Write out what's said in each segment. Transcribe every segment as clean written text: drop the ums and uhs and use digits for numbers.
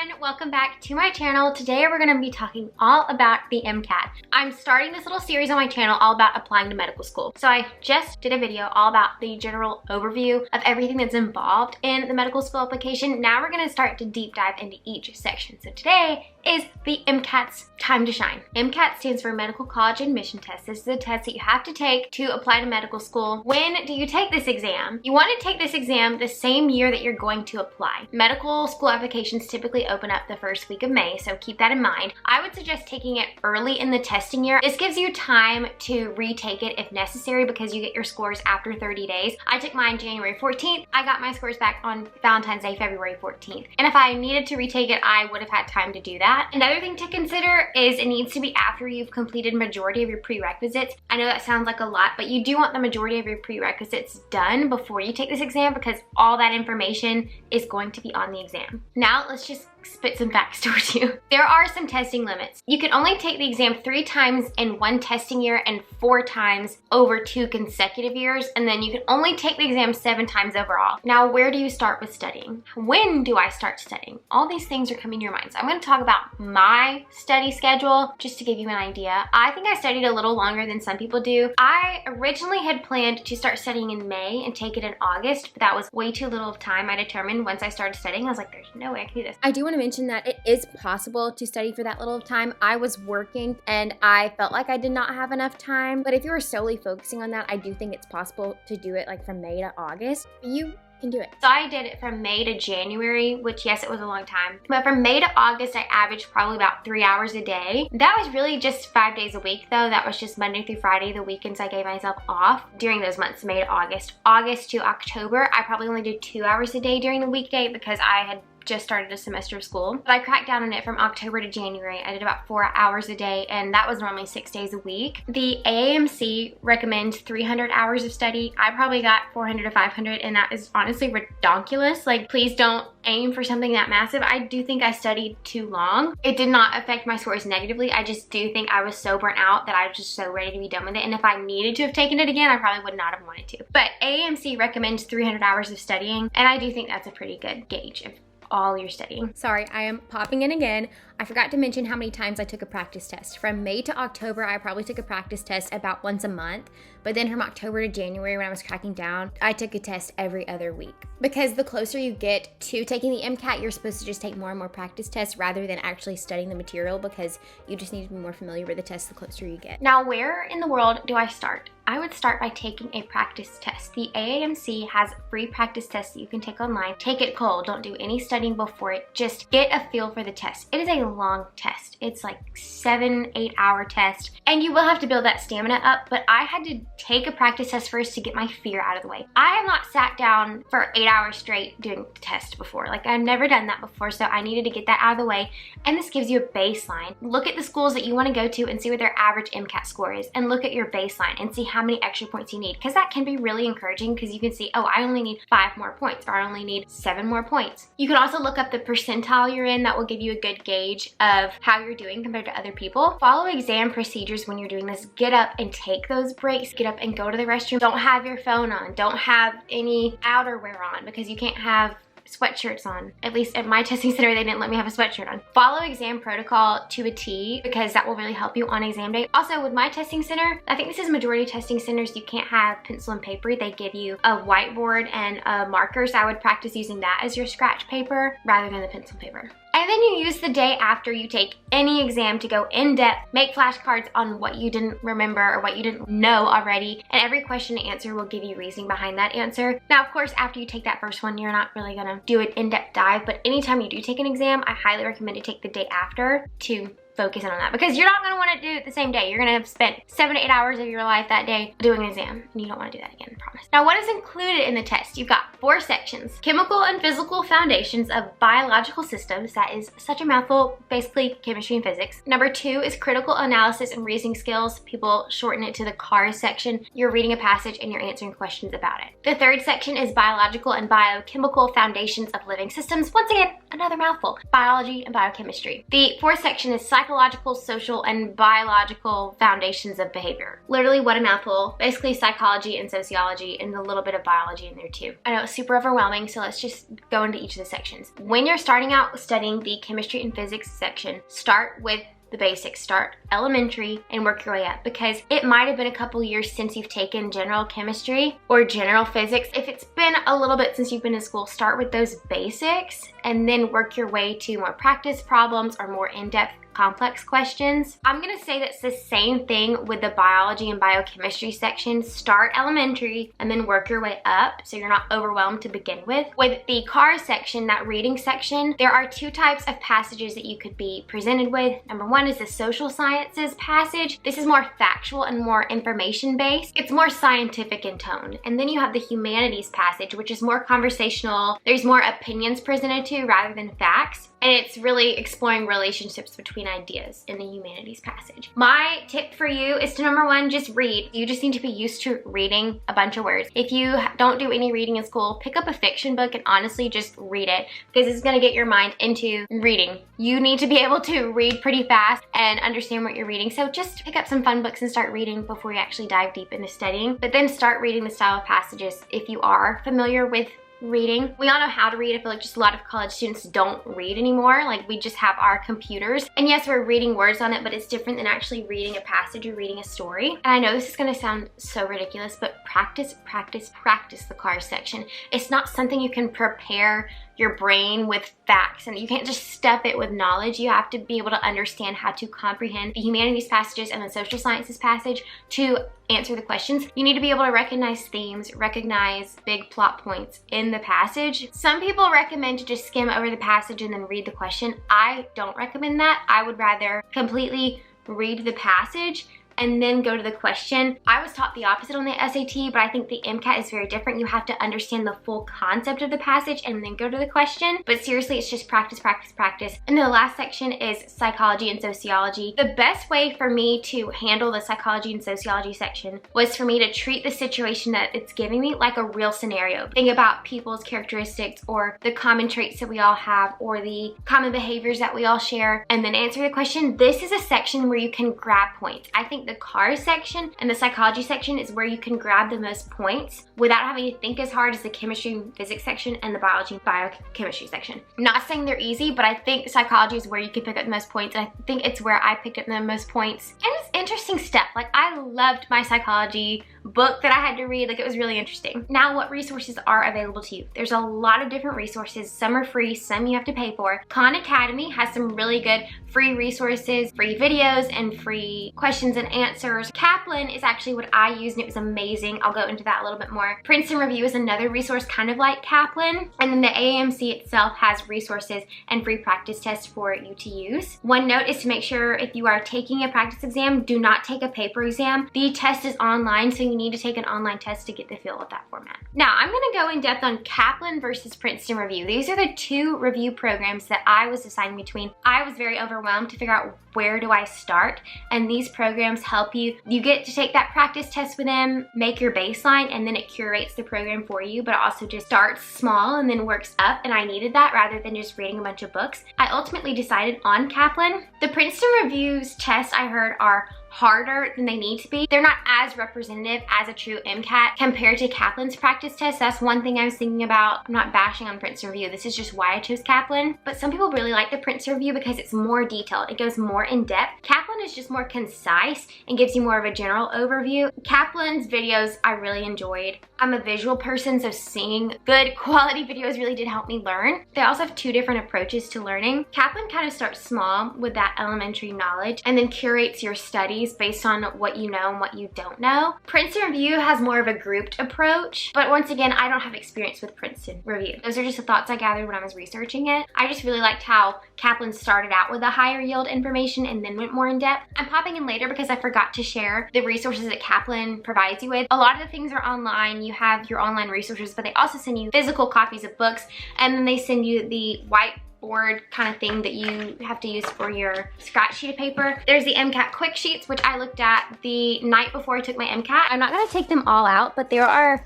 everyone, welcome back to my channel. Today we're going to be talking all about the MCAT. I'm starting this little series on my channel all about applying to medical school. So I just did a video all about the general overview of everything that's involved in the medical school application. Now we're going to start to deep dive into each section. So today is the MCAT's time to shine. MCAT stands for Medical College Admission Test. This is a test that you have to take to apply to medical school. When do you take this exam? You want to take this exam the same year that you're going to apply. Medical school applications typically open up the first week of May, so keep that in mind. I would suggest taking it early in the testing year. This gives you time to retake it if necessary because you get your scores after 30 days. I took mine January 14th. I got my scores back on Valentine's Day, February 14th. And if I needed to retake it, I would have had time to do that. Another thing to consider is it needs to be after you've completed majority of your prerequisites. I know that sounds like a lot, but you do want the majority of your prerequisites done before you take this exam because all that information is going to be on the exam. Now let's just spit some facts towards you. There are some testing limits. You can only take the exam 3 times in one testing year and 4 times over 2 consecutive years, and then you can only take the exam 7 times overall. Now, where do you start with studying? When do I start studying? All these things are coming to your mind. So I'm going to talk about my study schedule just to give you an idea. I think I studied a little longer than some people do. I originally had planned to start studying in May and take it in August, but that was way too little of time. I determined once I started studying, I was like, there's no way I can do this. I do want to mention that it is possible to study for that little time. I was working and I felt like I did not have enough time, but if you were solely focusing on that, I do think it's possible to do it like from May to August. You can do it. So I did it from May to January, which yes, it was a long time. But from May to August, I averaged probably about 3 hours a day. That was really just 5 days a week though. That was just Monday through Friday. The weekends I gave myself off during those months, May to August. August to October, I probably only did 2 hours a day during the weekday because I had just started a semester of school. But I cracked down on it from October to January. I did about 4 hours a day, and that was normally 6 days a week. The AAMC recommends 300 hours of study. I probably got 400 to 500, and that is honestly ridiculous. Like, please don't aim for something that massive. I do think I studied too long. It did not affect my scores negatively. I just do think I was so burnt out that I was just so ready to be done with it. And if I needed to have taken it again, I probably would not have wanted to. But AAMC recommends 300 hours of studying, and I do think that's a pretty good gauge of all your studying. Sorry, I am popping in again. I forgot to mention how many times I took a practice test. From May to October, I probably took a practice test about once a month. But then from October to January, when I was cracking down, I took a test every other week. Because the closer you get to taking the MCAT, you're supposed to just take more and more practice tests rather than actually studying the material because you just need to be more familiar with the test the closer you get. Now, where in the world do I start? I would start by taking a practice test. The AAMC has free practice tests that you can take online. Take it cold. Don't do any studying before it. Just get a feel for the test. It is a long test. It's like 7-8 hour test, and you will have to build that stamina up, but I had to take a practice test first to get my fear out of the way. I have not sat down for 8 hours straight doing the test before. Like, I've never done that before, so I needed to get that out of the way, and this gives you a baseline. Look at the schools that you want to go to and see what their average MCAT score is, and look at your baseline and see how many extra points you need, because that can be really encouraging because you can see, oh, I only need 5 more points, or I only need 7 more points. You can also look up the percentile you're in. That will give you a good gauge of how you're doing compared to other people. Follow exam procedures when you're doing this. Get up and take those breaks. Get up and go to the restroom. Don't have your phone on. Don't have any outerwear on because you can't have sweatshirts on. At least at my testing center, they didn't let me have a sweatshirt on. Follow exam protocol to a T because that will really help you on exam day. Also, with my testing center, I think this is majority of testing centers, you can't have pencil and paper. They give you a whiteboard and a marker, so I would practice using that as your scratch paper rather than the pencil paper. And then you use the day after you take any exam to go in depth, make flashcards on what you didn't remember or what you didn't know already, and every question and answer will give you reasoning behind that answer. Now, of course, after you take that first one, you're not really gonna do an in-depth dive, but anytime you do take an exam, I highly recommend to take the day after to focus in on that because you're not going to want to do it the same day. You're going to have spent 7 to 8 hours of your life that day doing an exam, and you don't want to do that again, I promise. Now, what is included in the test? You've got 4 sections. Chemical and physical foundations of biological systems. That is such a mouthful, basically chemistry and physics. Number 2 is critical analysis and reasoning skills. People shorten it to the CARS section. You're reading a passage and you're answering questions about it. The 3rd section is biological and biochemical foundations of living systems. Once again, another mouthful. Biology and biochemistry. The 4th section is psychological psychological, social, and biological foundations of behavior. Literally, what a mouthful. Basically psychology and sociology and a little bit of biology in there too. I know it's super overwhelming, so let's just go into each of the sections. When you're starting out studying the chemistry and physics section, start with the basics. Start elementary and work your way up, because it might have been a couple years since you've taken general chemistry or general physics. If it's been a little bit since you've been in school, start with those basics and then work your way to more practice problems or more in-depth complex questions. I'm gonna say that's the same thing with the biology and biochemistry section. Start elementary and then work your way up so you're not overwhelmed to begin with. With the car section, that reading section, there are two types of passages that you could be presented with. Number one is the social sciences passage. This is more factual and more information based. It's more scientific in tone. And then you have the humanities passage, which is more conversational. There's more opinions presented to rather than facts. And it's really exploring relationships between ideas in the humanities passage. My tip for you is to, number one, just read. You just need to be used to reading a bunch of words. If you don't do any reading in school, pick up a fiction book and honestly just read it, because it's gonna get your mind into reading. You need to be able to read pretty fast and understand what you're reading. So just pick up some fun books and start reading before you actually dive deep into studying. But then start reading the style of passages if you are familiar with reading. We all know how to read. I feel like just a lot of college students don't read anymore. Like, we just have our computers. And yes, we're reading words on it, but it's different than actually reading a passage or reading a story. And I know this is gonna sound so ridiculous, but practice, practice, practice the car section. It's not something you can prepare your brain with facts, and you can't just stuff it with knowledge. You have to be able to understand how to comprehend the humanities passages and the social sciences passage to answer the questions. You need to be able to recognize themes, recognize big plot points in the passage. Some people recommend to just skim over the passage and then read the question. I don't recommend that. I would rather completely read the passage and then go to the question. I was taught the opposite on the SAT, but I think the MCAT is very different. You have to understand the full concept of the passage and then go to the question. But seriously, it's just practice, practice, practice. And then the last section is psychology and sociology. The best way for me to handle the psychology and sociology section was for me to treat the situation that it's giving me like a real scenario. Think about people's characteristics or the common traits that we all have or the common behaviors that we all share, and then answer the question. This is a section where you can grab points. I think the car section and the psychology section is where you can grab the most points without having to think as hard as the chemistry and physics section and the biology and biochemistry section. I'm not saying they're easy, but I think psychology is where you can pick up the most points, and I think it's where I picked up the most points. And it's interesting stuff. Like, I loved my psychology book that I had to read. Like, it was really interesting. Now, what resources are available to you? There's a lot of different resources. Some are free, some you have to pay for. Khan Academy has some really good free resources, free videos, and free questions and answers. Kaplan is actually what I used, and it was amazing. I'll go into that a little bit more. Princeton Review is another resource kind of like Kaplan. And then the AAMC itself has resources and free practice tests for you to use. One note is to make sure if you are taking a practice exam, do not take a paper exam. The test is online, so you need to take an online test to get the feel of that format. Now, I'm gonna go in depth on Kaplan versus Princeton Review. These are the two review programs that I was deciding between. I was very overwhelmed to figure out where do I start, and these programs help you. You get to take that practice test with them, make your baseline, and then it curates the program for you, but also just starts small and then works up, and I needed that rather than just reading a bunch of books. I ultimately decided on Kaplan. The Princeton Review's tests I heard are harder than they need to be. They're not as representative as a true MCAT compared to Kaplan's practice test. That's one thing I was thinking about. I'm not bashing on Princeton Review. This is just why I chose Kaplan. But some people really like the Princeton Review because it's more detailed. It goes more in depth. Kaplan is just more concise and gives you more of a general overview. Kaplan's videos I really enjoyed. I'm a visual person, so seeing good quality videos really did help me learn. They also have two different approaches to learning. Kaplan kind of starts small with that elementary knowledge and then curates your studies based on what you know and what you don't know. Princeton Review has more of a grouped approach, but once again, I don't have experience with Princeton Review. Those are just the thoughts I gathered when I was researching it. I just really liked how Kaplan started out with a higher yield information and then went more in depth. I'm popping in later because I forgot to share the resources that Kaplan provides you with. A lot of the things are online. You have your online resources, but they also send you physical copies of books, and then they send you the whiteboard kind of thing that you have to use for your scratch sheet of paper. There's the MCAT quick sheets, which I looked at the night before I took my MCAT. I'm not gonna take them all out, but there are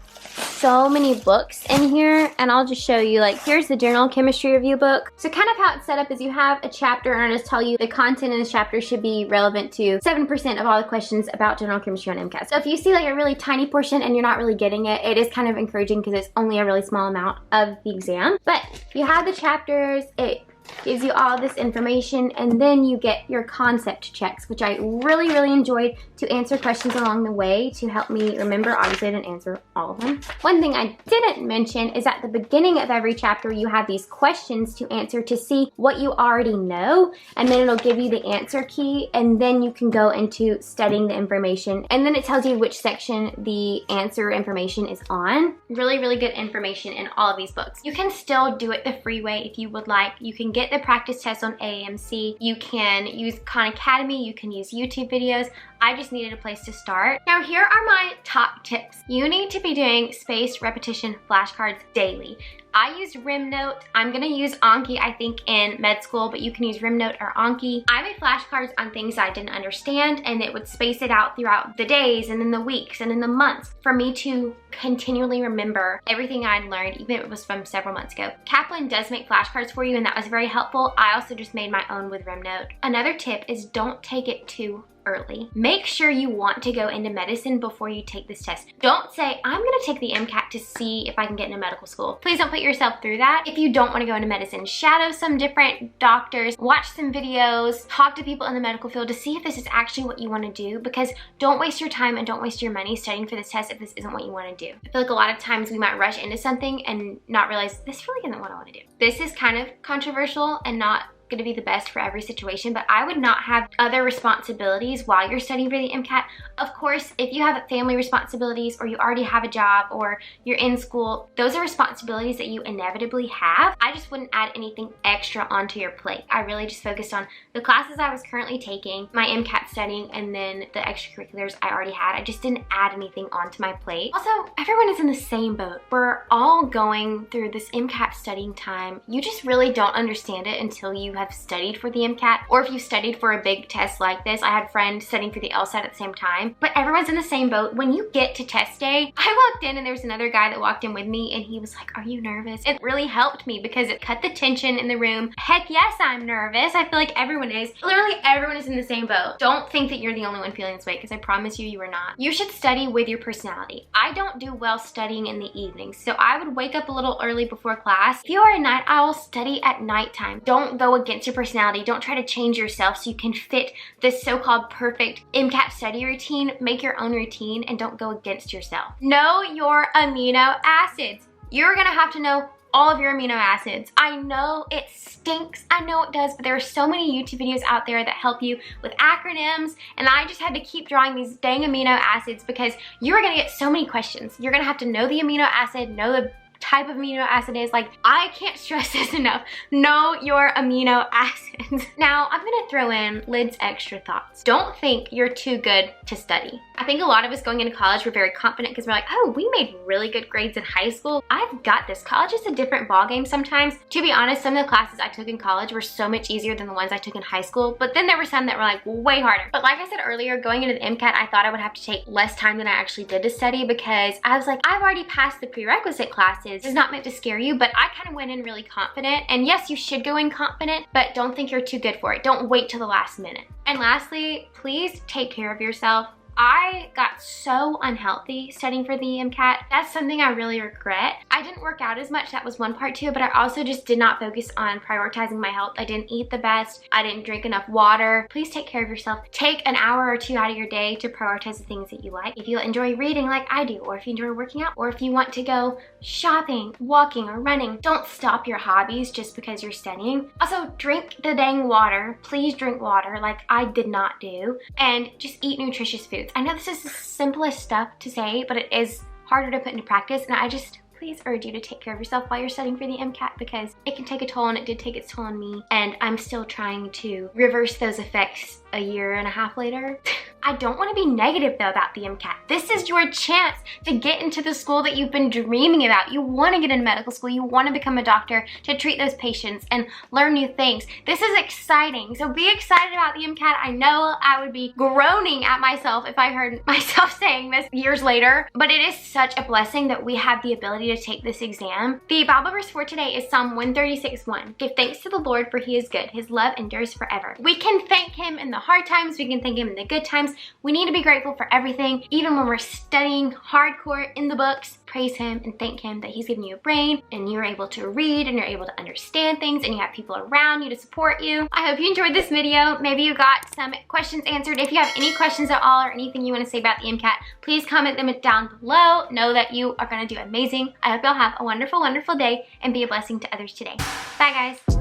so many books in here, and I'll just show you. Like, here's the general chemistry review book. So kind of how it's set up is you have a chapter, and I'll just tell you the content in this chapter should be relevant to 7% of all the questions about general chemistry on MCAT. So if you see like a really tiny portion and you're not really getting it, it is kind of encouraging because it's only a really small amount of the exam. But you have the chapters, it gives you all this information, and then you get your concept checks, which I really enjoyed to answer questions along the way to help me remember. Obviously I didn't answer all of them. One thing I didn't mention is at the beginning of every chapter you have these questions to answer to see what you already know, and then it'll give you the answer key, and then you can go into studying the information, and then it tells you which section the answer information is on. Really good information in all of these books. You can still do it the free way if you would like. You can get the practice test on AAMC. You can use Khan Academy. You can use YouTube videos. I just needed a place to start. Now here are my top tips. You need to be doing spaced repetition flashcards daily. I used RimNote. I'm gonna use Anki, I think, in med school, but you can use RimNote or Anki. I made flashcards on things I didn't understand, and it would space it out throughout the days and then the weeks and then the months for me to continually remember everything I'd learned, even if it was from several months ago. Kaplan does make flashcards for you, and that was very helpful. I also just made my own with RimNote. Another tip is don't take it too early. Make sure you want to go into medicine before you take this test. Don't say, I'm gonna take the MCAT to see if I can get into medical school. Please don't put yourself through that. If you don't wanna go into medicine, shadow some different doctors, watch some videos, talk to people in the medical field to see if this is actually what you wanna do, because don't waste your time and don't waste your money studying for this test if this isn't what you wanna do. I feel like a lot of times we might rush into something and not realize this really isn't what I wanna do. This is kind of controversial and not going to be the best for every situation, but I would not have other responsibilities while you're studying for the MCAT. Of course, if you have family responsibilities or you already have a job or you're in school, those are responsibilities that you inevitably have. I just wouldn't add anything extra onto your plate. I really just focused on the classes I was currently taking, my MCAT studying, and then the extracurriculars I already had. I just didn't add anything onto my plate. Also, everyone is in the same boat. We're all going through this MCAT studying time. You just really don't understand it until you have studied for the MCAT, or if you studied for a big test like this. I had friends studying for the LSAT at the same time, but everyone's in the same boat. When you get to test day, I walked in and there was another guy that walked in with me, and he was like, are you nervous? It really helped me because it cut the tension in the room. Heck yes, I'm nervous. I feel like everyone is. Literally everyone is in the same boat. Don't think that you're the only one feeling this way, because I promise you, you are not. You should study with your personality. I don't do well studying in the evenings, so I would wake up a little early before class. If you are a night owl, study at nighttime. Don't go against your personality. Don't try to change yourself so you can fit this so-called perfect MCAT study routine. Make your own routine and don't go against yourself. Know your amino acids. You're gonna have to know all of your amino acids. I know it stinks, I know it does, but there are so many YouTube videos out there that help you with acronyms, and I just had to keep drawing these dang amino acids because you're gonna get so many questions. You're gonna have to know the amino acid, know the type of amino acid is. Like, I can't stress this enough. Know your amino acids. Now, I'm gonna throw in Lid's extra thoughts. Don't think you're too good to study. I think a lot of us going into college were very confident because we're like, oh, we made really good grades in high school. I've got this. College is a different ballgame sometimes. To be honest, some of the classes I took in college were so much easier than the ones I took in high school, but then there were some that were like way harder. But like I said earlier, going into the MCAT, I thought I would have to take less time than I actually did to study because I was like, I've already passed the prerequisite classes. It's not meant to scare you, but I kind of went in really confident. And yes, you should go in confident, but don't think you're too good for it. Don't wait till the last minute. And lastly, please take care of yourself. I got so unhealthy studying for the MCAT. That's something I really regret. I didn't work out as much, that was one part too, but I also just did not focus on prioritizing my health. I didn't eat the best. I didn't drink enough water. Please take care of yourself. Take an hour or two out of your day to prioritize the things that you like. If you enjoy reading like I do, or if you enjoy working out, or if you want to go shopping, walking, or running, don't stop your hobbies just because you're studying. Also, drink the dang water. Please drink water like I did not do. And just eat nutritious foods. I know this is the simplest stuff to say, but it is harder to put into practice, and I just please urge you to take care of yourself while you're studying for the MCAT because it can take a toll, and it did take its toll on me, and I'm still trying to reverse those effects a year and a half later. I don't want to be negative though about the MCAT. This is your chance to get into the school that you've been dreaming about. You want to get into medical school. You want to become a doctor to treat those patients and learn new things. This is exciting. So be excited about the MCAT. I know I would be groaning at myself if I heard myself saying this years later, but it is such a blessing that we have the ability to take this exam. The Bible verse for today is Psalm 136:1. Give thanks to the Lord, for he is good. His love endures forever. We can thank him in the hard times. We can thank him in the good times. We need to be grateful for everything, even when we're studying hardcore in the books. Praise him and thank him that he's given you a brain and you're able to read and you're able to understand things and you have people around you to support you. I hope you enjoyed this video. Maybe you got some questions answered. If you have any questions at all or anything you want to say about the MCAT, please comment them down below. Know that you are going to do amazing. I hope y'all have a wonderful, wonderful day and be a blessing to others today. Bye guys.